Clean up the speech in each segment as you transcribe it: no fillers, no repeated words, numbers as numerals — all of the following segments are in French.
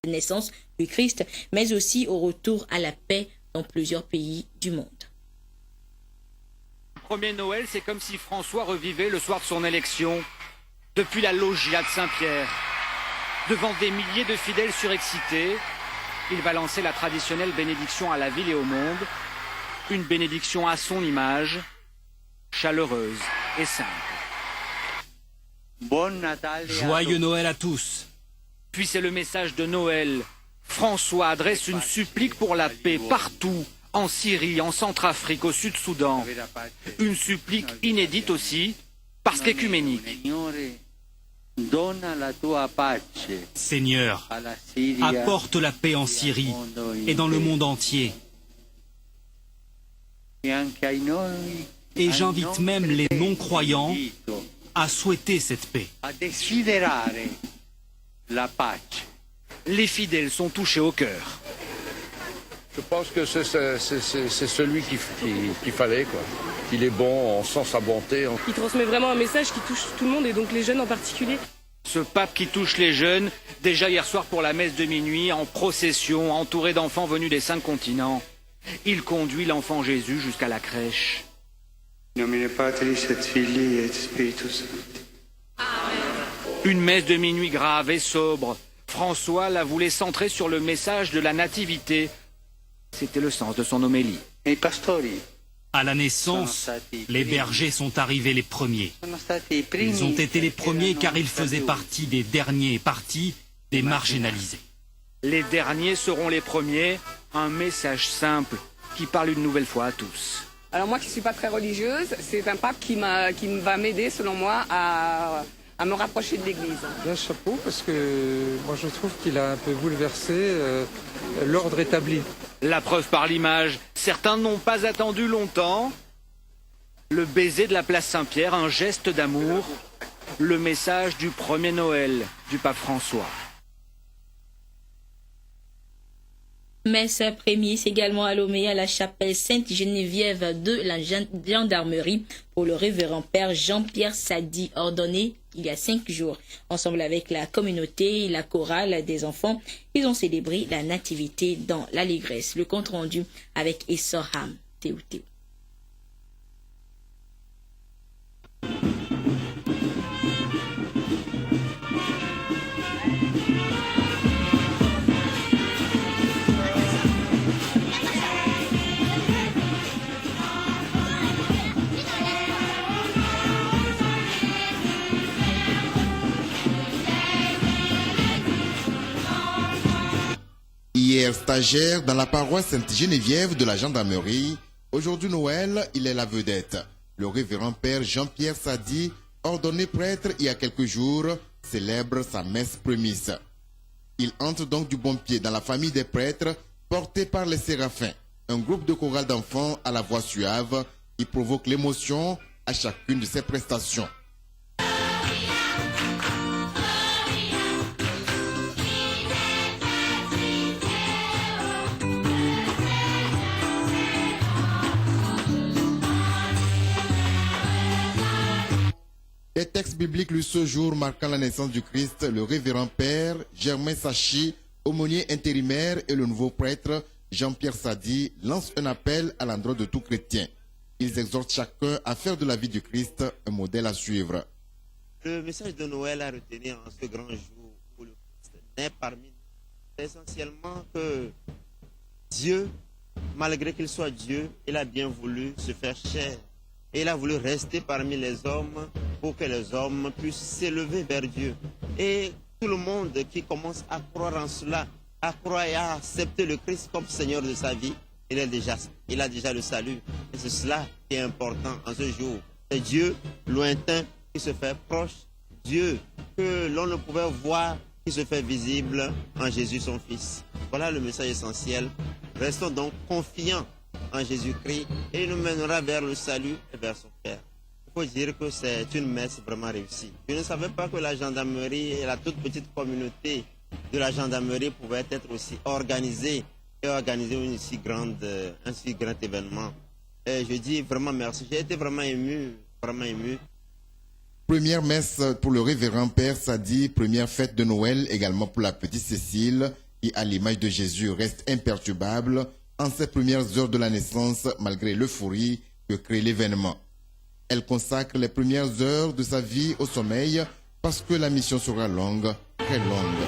naissance du Christ, mais aussi au retour à la paix dans plusieurs pays du monde. Le premier Noël, c'est comme si François revivait le soir de son élection, depuis la loggia de Saint-Pierre. Devant des milliers de fidèles surexcités, il va lancer la traditionnelle bénédiction à la ville et au monde, une bénédiction à son image, chaleureuse et simple. Joyeux Noël à tous. Puis c'est le message de Noël. François adresse une supplique pour la paix partout, en Syrie, en Centrafrique, au Sud-Soudan. Une supplique inédite aussi, parce qu'écuménique. Seigneur, apporte la paix en Syrie et dans le monde entier. Et j'invite même les non-croyants à souhaiter cette paix. Les fidèles sont touchés au cœur. Je pense que c'est celui qu'il fallait, quoi. Il est bon, on sent sa bonté. Il transmet vraiment un message qui touche tout le monde et donc les jeunes en particulier. Ce pape qui touche les jeunes, déjà hier soir pour la messe de minuit, en procession, entouré d'enfants venus des 5 continents. Il conduit l'enfant Jésus jusqu'à la crèche. Nomine Patris et Filii et Spiritus Sancti. Une messe de minuit grave et sobre. François la voulait centrer sur le message de la nativité. C'était le sens de son homélie. À la naissance, les bergers sont arrivés les premiers. Ils ont été les premiers car ils faisaient partie des derniers partis des marginalisés. Les derniers seront les premiers. Un message simple qui parle une nouvelle fois à tous. Alors moi qui ne suis pas très religieuse, c'est un pape qui va m'aider selon moi à me rapprocher de l'Église. Bien chapeau parce que moi je trouve qu'il a un peu bouleversé l'ordre établi. La preuve par l'image, certains n'ont pas attendu longtemps. Le baiser de la place Saint-Pierre, un geste d'amour, le message du premier Noël du pape François. Messe prémisse également à Lomé à la chapelle Sainte-Geneviève de la gendarmerie pour le révérend père Jean-Pierre Sadi, ordonné il y a 5 jours. Ensemble avec la communauté et la chorale des enfants, ils ont célébré la nativité dans l'allégresse. Le compte rendu avec Essorham Théoté. Hier stagiaire dans la paroisse Sainte-Geneviève de la gendarmerie, aujourd'hui Noël, il est la vedette. Le révérend père Jean-Pierre Sadi, ordonné prêtre il y a quelques jours, célèbre sa messe prémisse. Il entre donc du bon pied dans la famille des prêtres portés par les séraphins, un groupe de chorale d'enfants à la voix suave qui provoque l'émotion à chacune de ses prestations. Les textes bibliques lu ce jour marquant la naissance du Christ, le révérend père Germain Sachi, aumônier intérimaire et le nouveau prêtre Jean-Pierre Sadi lancent un appel à l'endroit de tout chrétien. Ils exhortent chacun à faire de la vie du Christ un modèle à suivre. Le message de Noël à retenir en ce grand jour où le Christ naît parmi nous, c'est essentiellement que Dieu, malgré qu'il soit Dieu, il a bien voulu se faire chair. Et il a voulu rester parmi les hommes pour que les hommes puissent s'élever vers Dieu. Et tout le monde qui commence à croire en cela, à croire et à accepter le Christ comme Seigneur de sa vie, il a déjà le salut. Et c'est cela qui est important en ce jour. C'est Dieu lointain qui se fait proche, Dieu que l'on ne pouvait voir qui se fait visible en Jésus son Fils. Voilà le message essentiel. Restons donc confiants en Jésus-Christ et il nous mènera vers le salut et vers son Père. Il faut dire que c'est une messe vraiment réussie. Je ne savais pas que la gendarmerie et la toute petite communauté de la gendarmerie pouvaient être aussi organisées et organiser un si grand événement. Et je dis vraiment merci. J'ai été vraiment ému, vraiment ému. Première messe pour le révérend père Sadi, première fête de Noël également pour la petite Cécile. qui, à l'image de Jésus, reste imperturbable en ses premières heures de la naissance, malgré l'euphorie que crée l'événement. Elle consacre les premières heures de sa vie au sommeil parce que la mission sera longue, très longue.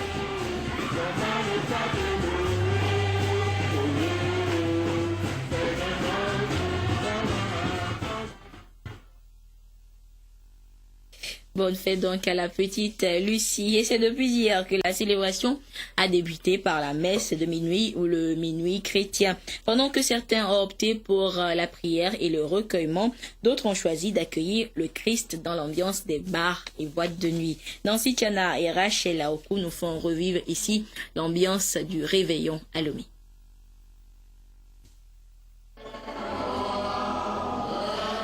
Bonne fête donc à la petite Lucie. Et c'est depuis hier que la célébration a débuté par la messe de minuit ou le minuit chrétien. Pendant que certains ont opté pour la prière et le recueillement, d'autres ont choisi d'accueillir le Christ dans l'ambiance des bars et boîtes de nuit. Nancy Tiana et Rachel Aoku nous font revivre ici l'ambiance du réveillon à Lomé.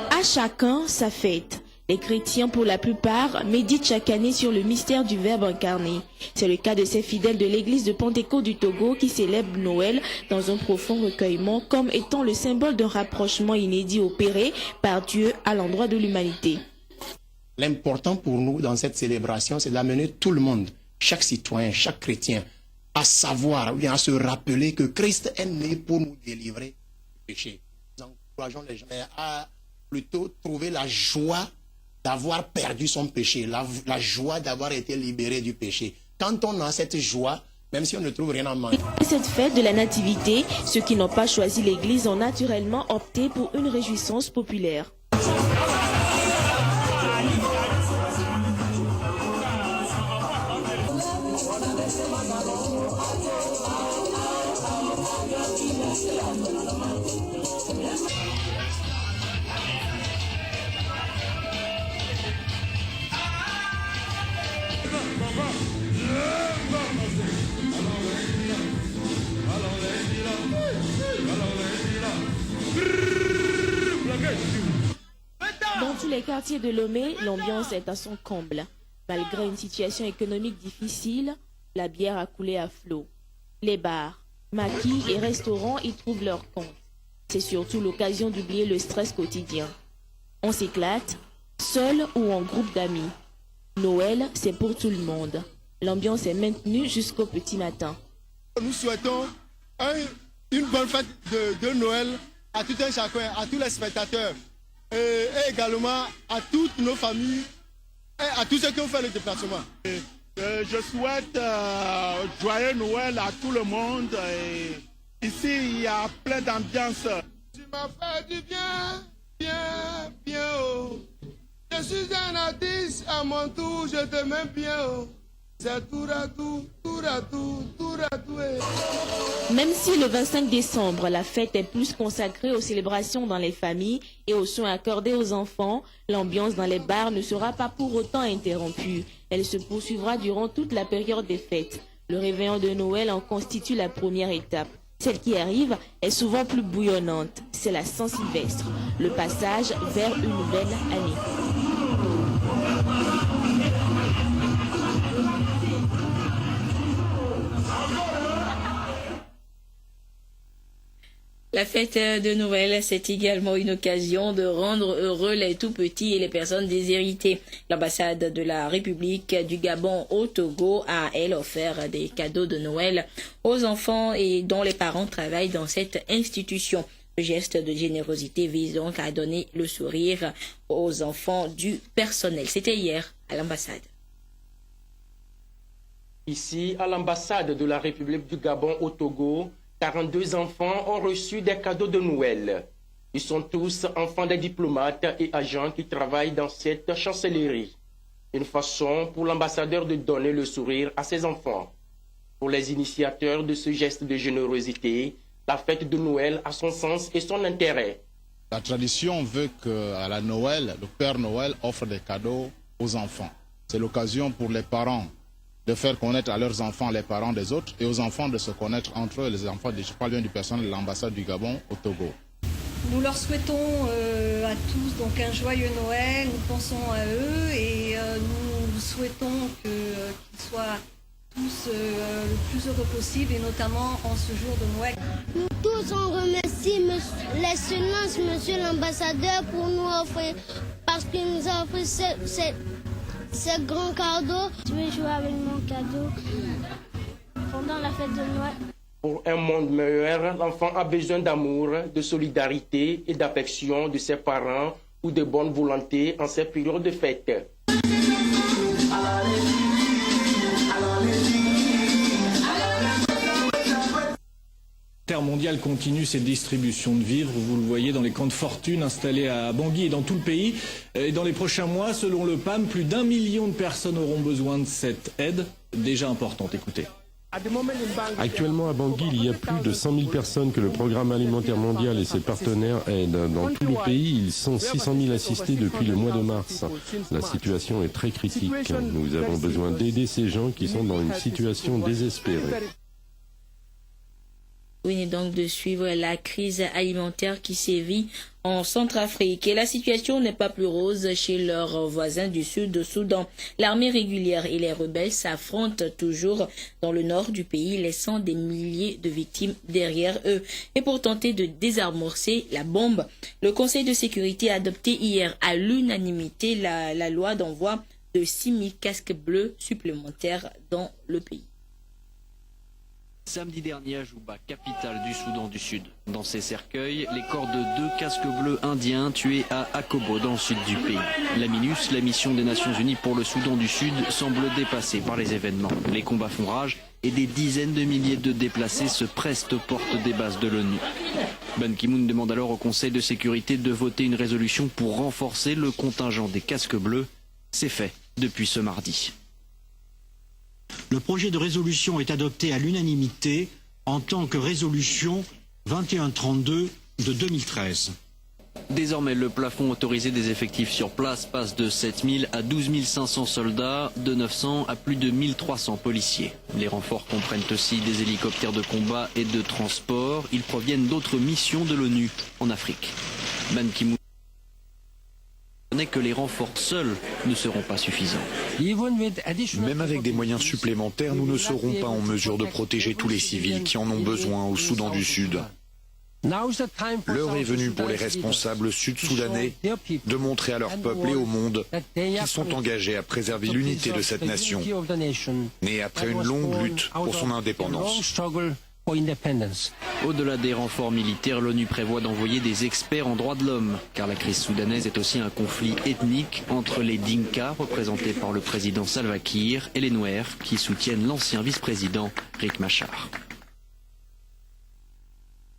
À chacun sa fête. Les chrétiens, pour la plupart, méditent chaque année sur le mystère du Verbe incarné. C'est le cas de ces fidèles de l'église de Pentecôte du Togo qui célèbrent Noël dans un profond recueillement comme étant le symbole d'un rapprochement inédit opéré par Dieu à l'endroit de l'humanité. L'important pour nous dans cette célébration, c'est d'amener tout le monde, chaque citoyen, chaque chrétien, à savoir, à se rappeler que Christ est né pour nous délivrer du péché. Nous encourageons les gens à plutôt trouver la joie d'avoir perdu son péché, la joie d'avoir été libéré du péché. Quand on a cette joie, même si on ne trouve rien en manger. Cette fête de la Nativité, ceux qui n'ont pas choisi l'église ont naturellement opté pour une réjouissance populaire. Dans tous les quartiers de Lomé, l'ambiance est à son comble. Malgré une situation économique difficile, la bière a coulé à flot. Les bars, maquis et restaurants y trouvent leur compte. C'est surtout l'occasion d'oublier le stress quotidien. On s'éclate, seul ou en groupe d'amis. Noël, c'est pour tout le monde. L'ambiance est maintenue jusqu'au petit matin. Nous souhaitons une bonne fête de Noël à tout un chacun, à tous les spectateurs. Et également à toutes nos familles et à tous ceux qui ont fait le déplacement. Je souhaite joyeux Noël à tout le monde. Et ici, il y a plein d'ambiance. Tu m'as fait du bien, bien, bien. Oh. Je suis un artiste, à mon tour, je t'aime bien. Oh. C'est tour à tour, tour à tour, tour à tour. Même si le 25 décembre, la fête est plus consacrée aux célébrations dans les familles et aux soins accordés aux enfants, l'ambiance dans les bars ne sera pas pour autant interrompue. Elle se poursuivra durant toute la période des fêtes. Le réveillon de Noël en constitue la première étape. Celle qui arrive est souvent plus bouillonnante. C'est la Saint-Sylvestre, le passage vers une nouvelle année. La fête de Noël, c'est également une occasion de rendre heureux les tout-petits et les personnes déshéritées. L'ambassade de la République du Gabon au Togo a, elle, offert des cadeaux de Noël aux enfants et dont les parents travaillent dans cette institution. Le geste de générosité vise donc à donner le sourire aux enfants du personnel. C'était hier à l'ambassade. Ici, à l'ambassade de la République du Gabon au Togo, 42 enfants ont reçu des cadeaux de Noël. Ils sont tous enfants des diplomates et agents qui travaillent dans cette chancellerie. Une façon pour l'ambassadeur de donner le sourire à ses enfants. Pour les initiateurs de ce geste de générosité, la fête de Noël a son sens et son intérêt. La tradition veut qu'à la Noël, le Père Noël offre des cadeaux aux enfants. C'est l'occasion pour les parents de faire connaître à leurs enfants les parents des autres et aux enfants de se connaître entre eux, les enfants je parle bien du personnel de l'ambassade du Gabon au Togo. Nous leur souhaitons à tous donc un joyeux Noël, nous pensons à eux et nous souhaitons qu'ils soient tous le plus heureux possible et notamment en ce jour de Noël. Nous tous on remercie l'excellence monsieur l'ambassadeur pour nous offrir, parce qu'il nous a offert ce grand cadeau. Je vais jouer avec mon cadeau. pendant la fête de Noël. Pour un monde meilleur, l'enfant a besoin d'amour, de solidarité et d'affection de ses parents ou de bonne volonté en ces périodes de fête. Terre mondiale continue ses distributions de vivres, vous le voyez dans les camps de fortune installés à Bangui et dans tout le pays. Et dans les prochains mois, selon le PAM, plus d'1 million de personnes auront besoin de cette aide déjà importante. Écoutez. Actuellement à Bangui, il y a plus de 100 000 personnes que le Programme alimentaire mondial et ses partenaires aident. Dans tout le pays, ils sont 600 000 assistés depuis le mois de mars. La situation est très critique. Nous avons besoin d'aider ces gens qui sont dans une situation désespérée. Vous venez donc de suivre la crise alimentaire qui sévit en Centrafrique. Et la situation n'est pas plus rose chez leurs voisins du sud du Soudan. L'armée régulière et les rebelles s'affrontent toujours dans le nord du pays, laissant des milliers de victimes derrière eux. Et pour tenter de désamorcer la bombe, le Conseil de sécurité a adopté hier à l'unanimité la loi d'envoi de 6 000 casques bleus supplémentaires dans le pays. Samedi dernier à Juba, capitale du Soudan du Sud. Dans ces cercueils, les corps de 2 casques bleus indiens tués à Akobo, dans le sud du pays. La MINUS, la mission des Nations Unies pour le Soudan du Sud, semble dépassée par les événements. Les combats font rage et des dizaines de milliers de déplacés se pressent aux portes des bases de l'ONU. Ban Ki-moon demande alors au Conseil de sécurité de voter une résolution pour renforcer le contingent des casques bleus. C'est fait depuis ce mardi. Le projet de résolution est adopté à l'unanimité en tant que résolution 2132 de 2013. Désormais, le plafond autorisé des effectifs sur place passe de 7 000 à 12 500 soldats, de 900 à plus de 1 300 policiers. Les renforts comprennent aussi des hélicoptères de combat et de transport. Ils proviennent d'autres missions de l'ONU en Afrique. Ban Ki-moon n'est que les renforts seuls ne seront pas suffisants. Même avec des moyens supplémentaires, nous ne serons pas en mesure de protéger tous les civils qui en ont besoin au Soudan du Sud. L'heure est venue pour les responsables sud-soudanais de montrer à leur peuple et au monde qu'ils sont engagés à préserver l'unité de cette nation, née après une longue lutte pour son indépendance. Au-delà des renforts militaires, l'ONU prévoit d'envoyer des experts en droits de l'homme, car la crise soudanaise est aussi un conflit ethnique entre les Dinka, représentés par le président Salva Kiir, et les Nouers, qui soutiennent l'ancien vice-président Riek Machar.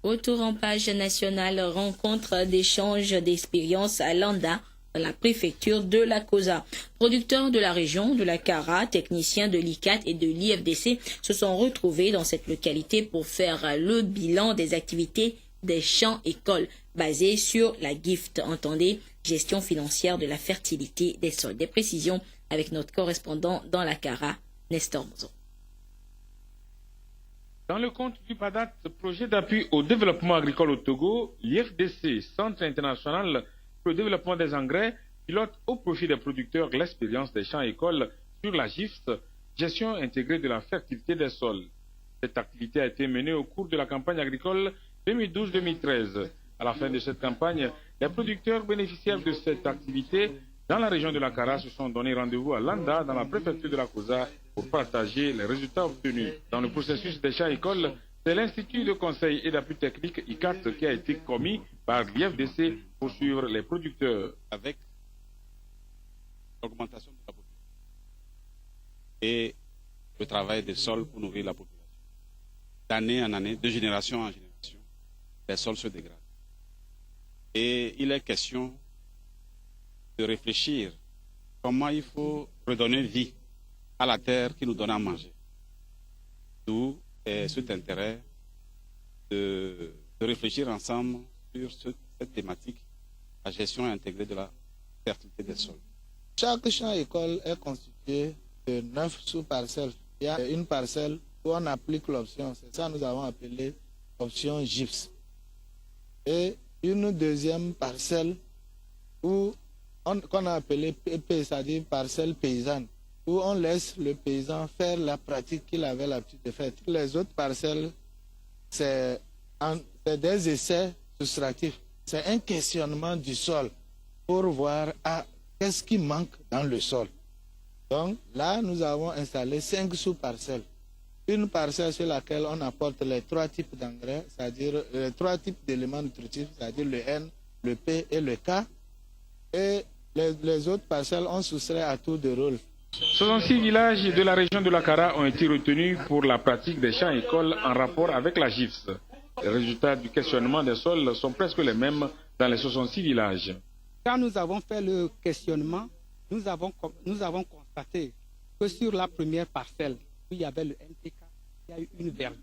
Autour en page nationale, rencontre d'échange d'expériences à Landa, dans la préfecture de la Kosa. Producteurs de la région, de la Kara, techniciens de l'ICAT et de l'IFDC se sont retrouvés dans cette localité pour faire le bilan des activités des champs-écoles basées sur la GIFT, entendez, gestion financière de la fertilité des sols. Des précisions avec notre correspondant dans la Kara, Nestor Mozo. Dans le compte du PADAT, projet d'appui au développement agricole au Togo, l'IFDC, Centre international pour le développement des engrais, pilote au profit des producteurs l'expérience des champs-écoles sur la GIFT, gestion intégrée de la fertilité des sols. Cette activité a été menée au cours de la campagne agricole 2012-2013. À la fin de cette campagne, les producteurs bénéficiaires de cette activité dans la région de la Kara se sont donné rendez-vous à Landa, dans la préfecture de la Kosa, pour partager les résultats obtenus. Dans le processus des champs-écoles, c'est l'Institut de conseil et d'appui technique ICAT qui a été commis par l'IFDC pour suivre les producteurs. Avec l'augmentation de la population et le travail des sols pour nourrir la population. D'année en année, de génération en génération, les sols se dégradent. Et il est question de réfléchir comment il faut redonner vie à la terre qui nous donne à manger. D'où cet intérêt de réfléchir ensemble sur cette thématique, la gestion intégrée de la fertilité des sols. Chaque champ-école est constitué de 9 sous-parcelles. Il y a une parcelle où on applique l'option, c'est ça que nous avons appelé option GIFS. Et une deuxième parcelle qu'on a appelée PP, c'est-à-dire parcelle paysanne, où on laisse le paysan faire la pratique qu'il avait l'habitude de faire. Les autres parcelles, c'est des essais soustractifs. C'est un questionnement du sol pour voir qu'est-ce qui manque dans le sol. Donc là, nous avons installé 5 sous-parcelles. une parcelle sur laquelle on apporte les 3 types d'engrais, c'est-à-dire les 3 types d'éléments nutritifs, c'est-à-dire le N, le P et le K. Et les autres parcelles, on soustrait à tour de rôle. 66 villages de la région de la Kara ont été retenus pour la pratique des champs-écoles en rapport avec la GIFS. Les résultats du questionnement des sols sont presque les mêmes dans les 66 villages. Quand nous avons fait le questionnement, nous avons constaté que sur la première parcelle, où il y avait le NPK, il y a eu une verdure.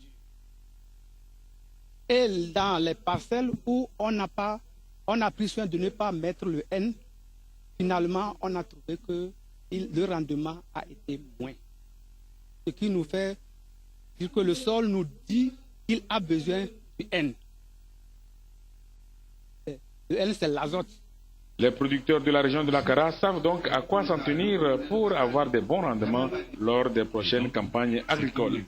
Et dans les parcelles où on a pris soin de ne pas mettre le N, finalement, on a trouvé que le rendement a été moins. Ce qui nous fait dire que le sol nous dit qu'il a besoin du N. Le N, c'est l'azote. Les producteurs de la région de la Kara savent donc à quoi s'en tenir pour avoir des bons rendements lors des prochaines campagnes agricoles.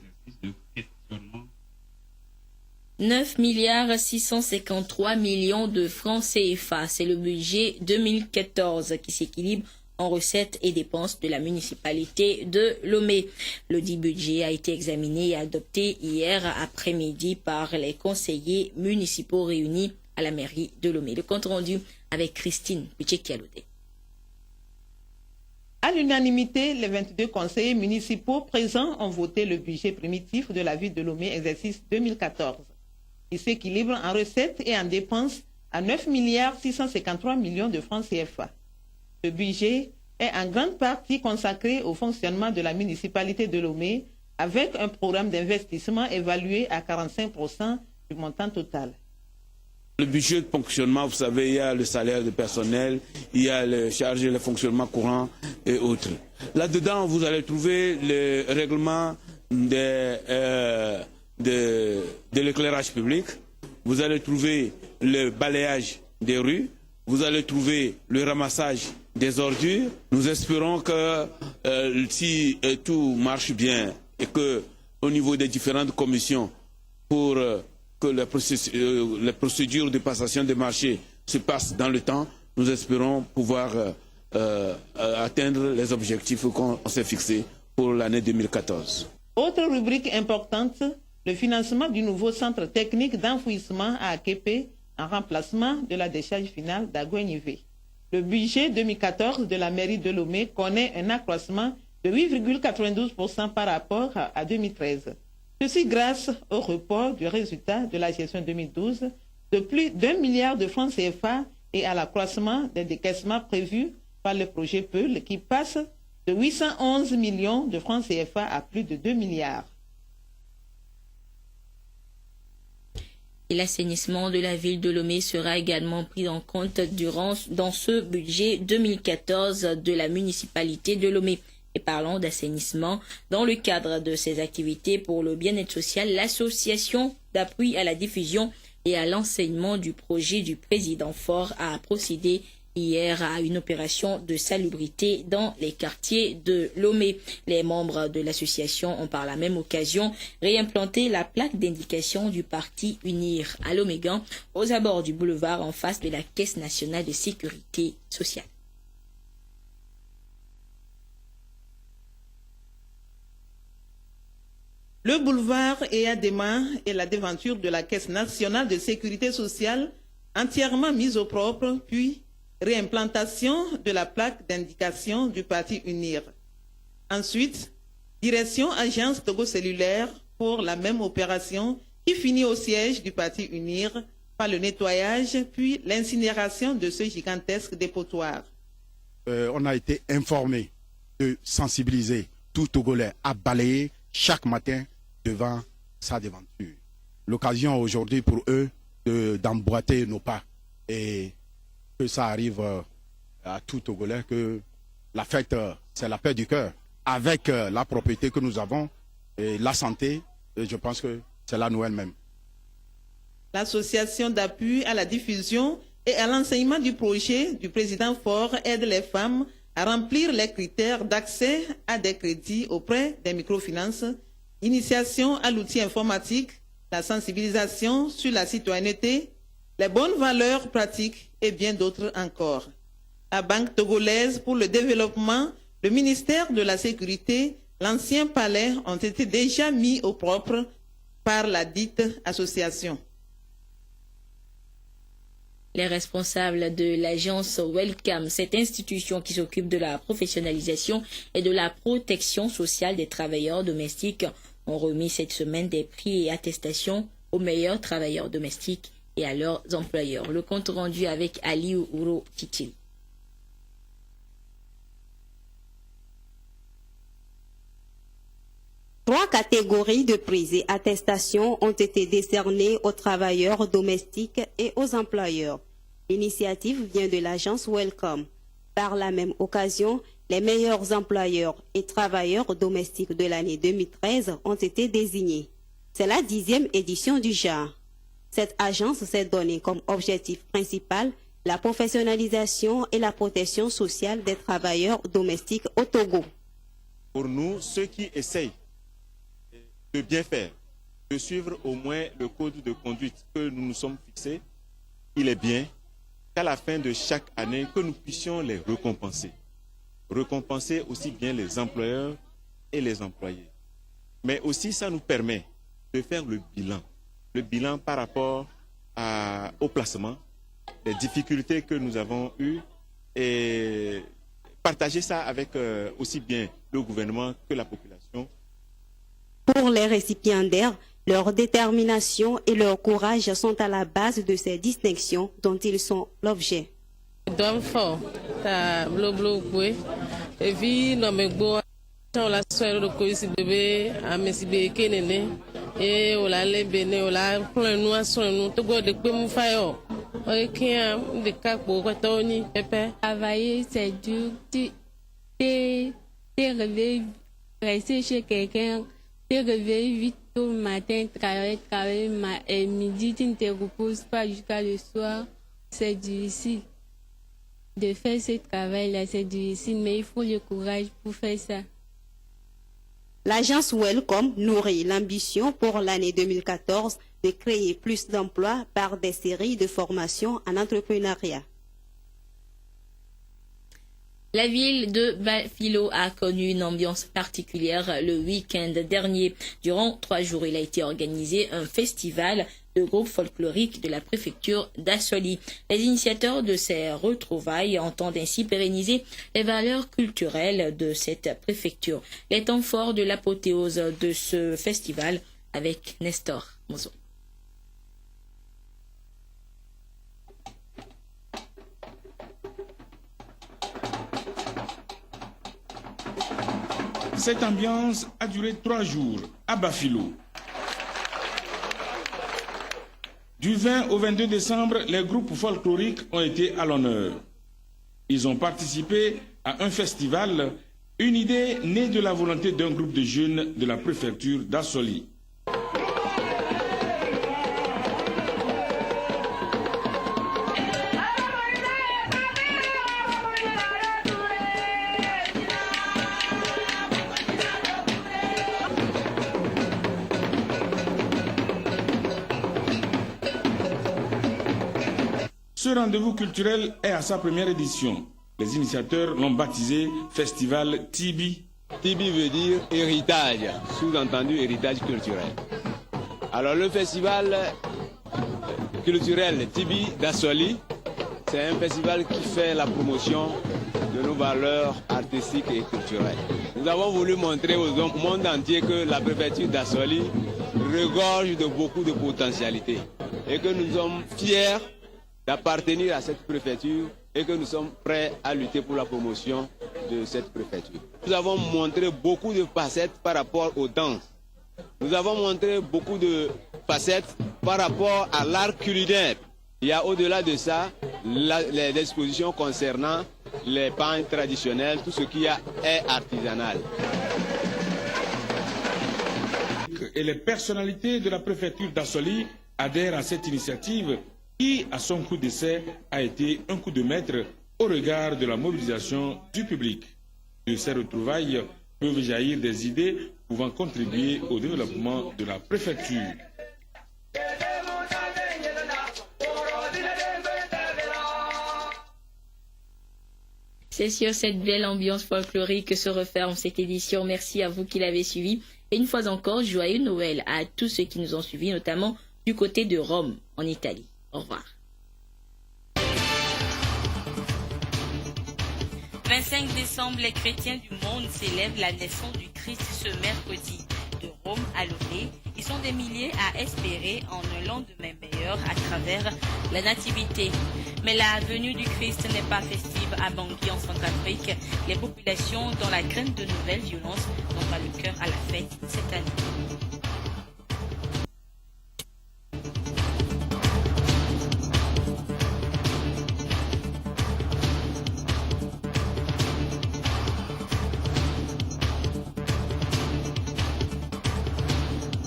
9,653 milliards de francs CFA, c'est le budget 2014 qui s'équilibre en recettes et dépenses de la municipalité de Lomé. Le dit budget a été examiné et adopté hier après-midi par les conseillers municipaux réunis à la mairie de Lomé. Le compte rendu avec Christine Piché-Kialodé. À l'unanimité, les 22 conseillers municipaux présents ont voté le budget primitif de la ville de Lomé, exercice 2014. Il s'équilibre en recettes et en dépenses à 9,653 milliards de francs CFA. Ce budget est en grande partie consacré au fonctionnement de la municipalité de Lomé avec un programme d'investissement évalué à 45% du montant total. Le budget de fonctionnement, vous savez, il y a le salaire du personnel, il y a le charge de fonctionnement courant et autres. Là-dedans, vous allez trouver le règlement de l'éclairage public, vous allez trouver le balayage des rues, vous allez trouver le ramassage des ordures. Nous espérons que si tout marche bien et que au niveau des différentes commissions pour que les procédures de passation des marchés se passent dans le temps, nous espérons pouvoir atteindre les objectifs qu'on s'est fixés pour l'année 2014. Autre rubrique importante, le financement du nouveau centre technique d'enfouissement à Aképe en remplacement de la décharge finale d'Agouenivé. Le budget 2014 de la mairie de Lomé connaît un accroissement de 8,92% par rapport à 2013. Ceci grâce au report du résultat de la gestion 2012 de plus d'1 milliard de francs CFA et à l'accroissement des décaissements prévus par le projet Peul qui passe de 811 millions de francs CFA à plus de 2 milliards. Et l'assainissement de la ville de Lomé sera également pris en compte dans ce budget 2014 de la municipalité de Lomé. Et parlant d'assainissement, dans le cadre de ses activités pour le bien-être social, l'association d'appui à la diffusion et à l'enseignement du projet du président Faure a procédé hier à une opération de salubrité dans les quartiers de Lomé. Les membres de l'association ont par la même occasion réimplanté la plaque d'indication du parti UNIR à Lomégan, aux abords du boulevard en face de la Caisse nationale de sécurité sociale. Le boulevard Eyadema et la devanture de la Caisse nationale de sécurité sociale entièrement mise au propre, puis réimplantation de la plaque d'indication du parti UNIR. Ensuite, direction agence Togo Cellulaire pour la même opération qui finit au siège du parti UNIR par le nettoyage puis l'incinération de ce gigantesque dépotoir. On a été informé de sensibiliser tout Togolais à balayer chaque matin devant sa devanture. L'occasion aujourd'hui pour eux d'emboîter nos pas et que ça arrive à tout Togolais, que la fête, c'est la paix du cœur. Avec la propriété que nous avons et la santé, et je pense que c'est la Noël même. L'association d'appui à la diffusion et à l'enseignement du projet du président Faure aide les femmes à remplir les critères d'accès à des crédits auprès des microfinances, initiation à l'outil informatique, la sensibilisation sur la citoyenneté, les bonnes valeurs pratiques et bien d'autres encore. La Banque togolaise pour le développement, le ministère de la Sécurité l'ancien palais ont été déjà mis au propre par la dite association. Les responsables de l'agence Welcome, cette institution qui s'occupe de la professionnalisation et de la protection sociale des travailleurs domestiques, ont remis cette semaine des prix et attestations aux meilleurs travailleurs domestiques et à leurs employeurs. Le compte rendu avec Ali Ouro Titil. Trois catégories de prix et attestations ont été décernées aux travailleurs domestiques et aux employeurs. L'initiative vient de l'agence Welcome. Par la même occasion, les meilleurs employeurs et travailleurs domestiques de l'année 2013 ont été désignés. C'est la 10e édition du genre. Cette agence s'est donnée comme objectif principal la professionnalisation et la protection sociale des travailleurs domestiques au Togo. Pour nous, ceux qui essayent de bien faire, de suivre au moins le code de conduite que nous nous sommes fixés, il est bien qu'à la fin de chaque année, que nous puissions les récompenser. Récompenser aussi bien les employeurs et les employés. Mais aussi, ça nous permet de faire le bilan par rapport au placement, les difficultés que nous avons eues et partager ça avec aussi bien le gouvernement que la population. Pour les récipiendaires, leur détermination et leur courage sont à la base de ces distinctions dont ils sont l'objet. Travailler, c'est dur. T'es réveillé, rester chez quelqu'un, t'es réveillé vite tôt le matin, travailler, et midi, tu ne te reposes pas jusqu'à le soir. C'est difficile. De faire ce travail-là, c'est difficile, mais il faut le courage pour faire ça. L'agence Welcome nourrit l'ambition pour l'année 2014 de créer plus d'emplois par des séries de formations en entrepreneuriat. La ville de Bafilo a connu une ambiance particulière le week-end dernier. Durant 3 jours, il a été organisé un festival de groupes folkloriques de la préfecture d'Assoli. Les initiateurs de ces retrouvailles entendent ainsi pérenniser les valeurs culturelles de cette préfecture. Les temps forts de l'apothéose de ce festival avec Nestor Mozo. Cette ambiance a duré 3 jours à Bafilo. Du 20 au 22 décembre, les groupes folkloriques ont été à l'honneur. Ils ont participé à un festival, une idée née de la volonté d'un groupe de jeunes de la préfecture d'Assoli. Ce rendez-vous culturel est à sa première édition. Les initiateurs l'ont baptisé Festival Tibi. Tibi veut dire héritage, sous-entendu héritage culturel. Alors le festival culturel Tibi d'Assoli, c'est un festival qui fait la promotion de nos valeurs artistiques et culturelles. Nous avons voulu montrer au monde entier que la préfecture d'Assoli regorge de beaucoup de potentialités et que nous sommes fiers d'appartenir à cette préfecture et que nous sommes prêts à lutter pour la promotion de cette préfecture. Nous avons montré beaucoup de facettes par rapport aux danses. Nous avons montré beaucoup de facettes par rapport à l'art culinaire. Il y a au-delà de ça les expositions concernant les pagnes traditionnels, tout ce qui est artisanal. Et les personnalités de la préfecture d'Assoli adhèrent à cette initiative qui, à son coup d'essai, a été un coup de maître au regard de la mobilisation du public. De ces retrouvailles peuvent jaillir des idées pouvant contribuer au développement de la préfecture. C'est sur cette belle ambiance folklorique que se referme cette édition. Merci à vous qui l'avez suivi. Et une fois encore, joyeux Noël à tous ceux qui nous ont suivis, notamment du côté de Rome, en Italie. Au revoir. 25 décembre, les chrétiens du monde célèbrent la naissance du Christ ce mercredi. De Rome à Lomé, ils sont des milliers à espérer en un lendemain meilleur à travers la nativité. Mais la venue du Christ n'est pas festive à Bangui en Centrafrique. Les populations, dans la crainte de nouvelles violences, n'ont pas le cœur à la fête cette année.